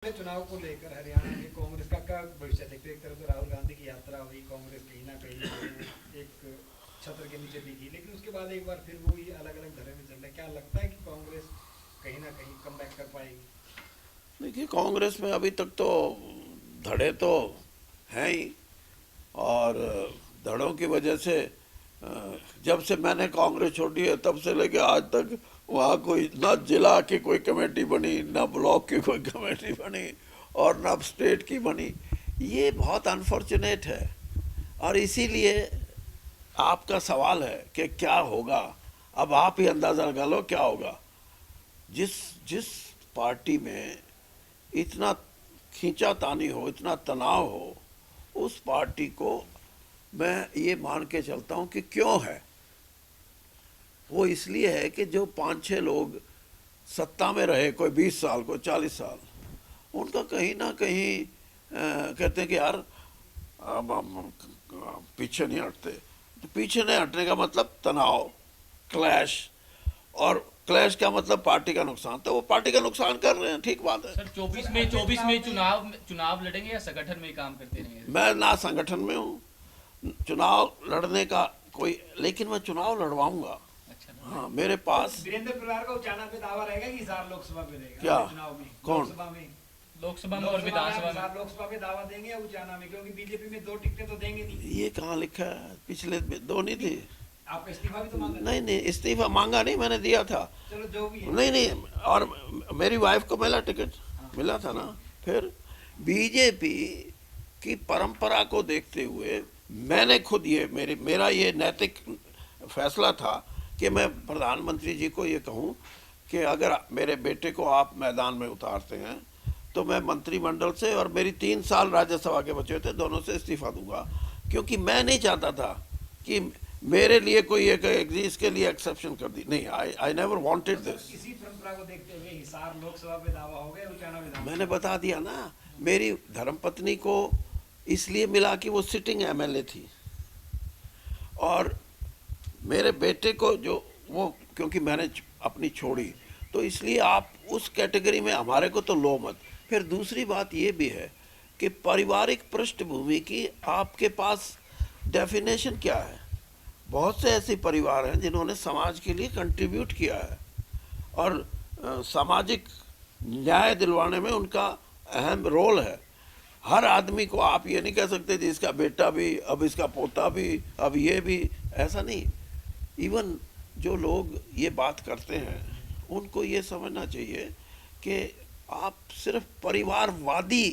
चुनाव को लेकर हरियाणा में कांग्रेस का क्या भविष्य देखते हैं? एक तरफ तो राहुल गांधी की यात्रा हुई, कांग्रेस कहीं ना कहीं एक छत्र के नीचे दिखी, लेकिन उसके बाद एक बार फिर वो ही अलग अलग धरे में चल रहे हैं। क्या लगता है कि कांग्रेस कहीं ना कहीं कमबैक कर पाएगी? देखिए, कांग्रेस में अभी तक तो धड़े तो हैं ही, और धड़ों की वजह से जब से मैंने कांग्रेस छोड़ी है तब से लेके आज तक वहाँ कोई ना जिला की कोई कमेटी बनी, ना ब्लॉक की कोई कमेटी बनी, और ना स्टेट की बनी। ये बहुत अनफॉर्चुनेट है, और इसीलिए आपका सवाल है कि क्या होगा। अब आप ही अंदाज़ा लगा लो क्या होगा। जिस जिस पार्टी में इतना खींचातानी हो, इतना तनाव हो, उस पार्टी को मैं ये मान के चलता हूँ कि क्यों है, वो इसलिए है कि जो 5-6 लोग सत्ता में रहे, कोई 20 साल, कोई 40 साल, उनका कहीं ना कहीं कहते हैं कि यार अब हम पीछे नहीं हटते। तो पीछे नहीं हटने का मतलब तनाव, क्लैश, और क्लैश का मतलब पार्टी का नुकसान। तो वो पार्टी का नुकसान कर रहे हैं, ठीक बात है। सर 24 में चुनाव लड़ेंगे या संगठन में काम करते रहेंगे? मैं ना संगठन में हूँ, चुनाव लड़ने का कोई, लेकिन मैं चुनाव लड़वाऊंगा। अच्छा। हाँ, मेरे पास वीरेंद्र परिवार का उचाना पे दावा रहेगा कि हिसार लोकसभा में रहेगा? क्या? चुनाव में कौन? लोकसभा में और विधानसभा में? लोकसभा में दावा देंगे या उचाना में? क्योंकि बीजेपी में 2 टिकटें तो देंगे नहीं। ये कहाँ लिखा है? पिछले 2 नहीं थी। आप इस्तीफा भी तो मांगा? नहीं, इस्तीफा मांगा नहीं, मैंने दिया था। चलो जो भी है। नहीं, और मेरी वाइफ को मिला टिकट, मिला था ना। फिर बीजेपी की परंपरा को देखते हुए मैंने खुद मेरा ये नैतिक फैसला था कि मैं प्रधानमंत्री जी को ये कहूँ कि अगर मेरे बेटे को आप मैदान में उतारते हैं तो मैं मंत्रिमंडल से, और मेरी 3 साल राज्यसभा के बचे थे, दोनों से इस्तीफा दूंगा। क्योंकि मैं नहीं चाहता था कि मेरे लिए कोई एक इसके लिए एक्सेप्शन कर दी। नहीं, आई नेवर वांटेड दिस। इसी परंपरा को देखते हुए हिसार लोकसभा पे दावा हो गया, उचाना विधानसभा? मैंने बता दिया ना, मेरी धर्मपत्नी को इसलिए मिला कि वो सिटिंग एमएलए थी, और मेरे बेटे को जो वो, क्योंकि मैंने अपनी छोड़ी, तो इसलिए आप उस कैटेगरी में हमारे को तो लो मत। फिर दूसरी बात ये भी है कि पारिवारिक पृष्ठभूमि की आपके पास डेफिनेशन क्या है। बहुत से ऐसे परिवार हैं जिन्होंने समाज के लिए कंट्रीब्यूट किया है, और सामाजिक न्याय दिलवाने में उनका अहम रोल है। हर आदमी को आप ये नहीं कह सकते कि इसका बेटा भी, अब इसका पोता भी, अब ये भी, ऐसा नहीं। इवन जो लोग ये बात करते हैं उनको ये समझना चाहिए कि आप सिर्फ परिवारवादी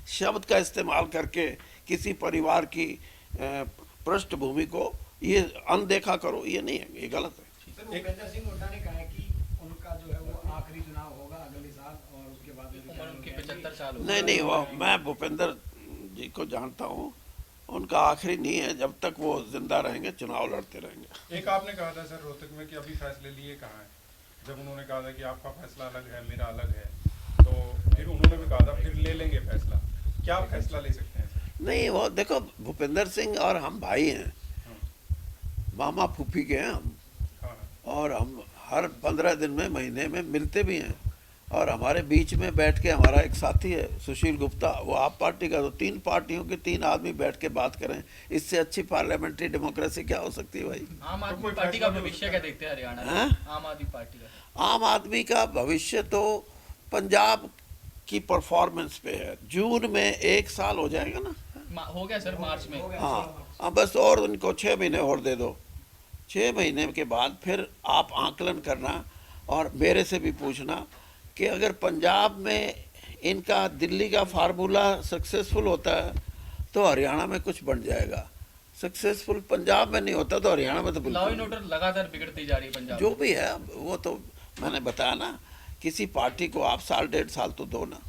शब्द का इस्तेमाल करके किसी परिवार की पृष्ठभूमि को ये अनदेखा करो, ये नहीं है, ये गलत है। सर, भूपेंद्र सिंह हुड्डा ने कहा है कि उनका जो है वो आखिरी चुनाव होगा अगले साल, और उसके बाद उम्र उनकी 75 साल हो गई। नहीं, वो मैं भूपेंद्र जी को जानता हूँ, उनका आखिरी नहीं है। जब तक वो जिंदा रहेंगे चुनाव लड़ते रहेंगे। एक आपने कहा था सर रोहतक में कि अभी फैसले लिए कहाँ हैं, जब उन्होंने कहा था कि आपका फैसला अलग है, मेरा अलग है, तो फिर उन्होंने भी कहा था फिर ले लेंगे फैसला। क्या फैसला ले सकते हैं सर? नहीं, वो देखो, भूपेंद्र सिंह और हम भाई हैं, मामा फूफी के हैं हम, हाँ, और हम हर 15 दिन में, महीने में मिलते भी हैं। और हमारे बीच में बैठ के हमारा एक साथी है सुशील गुप्ता, वो आप पार्टी का। तो 3 पार्टियों के 3 आदमी बैठ के बात करें, इससे अच्छी पार्लियामेंट्री डेमोक्रेसी क्या हो सकती है भाई? आम आदमी पार्टी का भविष्य क्या देखते हैं हरियाणा में? आम आदमी पार्टी का, आम आदमी का भविष्य तो पंजाब की परफॉर्मेंस पे है। जून में 1 साल हो जाएगा ना, हो गया सर, मार्च में। हाँ, बस और उनको 6 महीने और दे दो। 6 महीने के बाद फिर आप आकलन करना, और मेरे से भी पूछना कि अगर पंजाब में इनका दिल्ली का फार्मूला सक्सेसफुल होता है तो हरियाणा में कुछ बन जाएगा। सक्सेसफुल पंजाब में नहीं होता तो हरियाणा में तो लॉ एंड बिल्कुल। ऑर्डर लगातार बिगड़ती जा रही है पंजाब जो में। भी है, वो तो मैंने बताया ना, किसी पार्टी को आप 1.5 साल तो दो ना।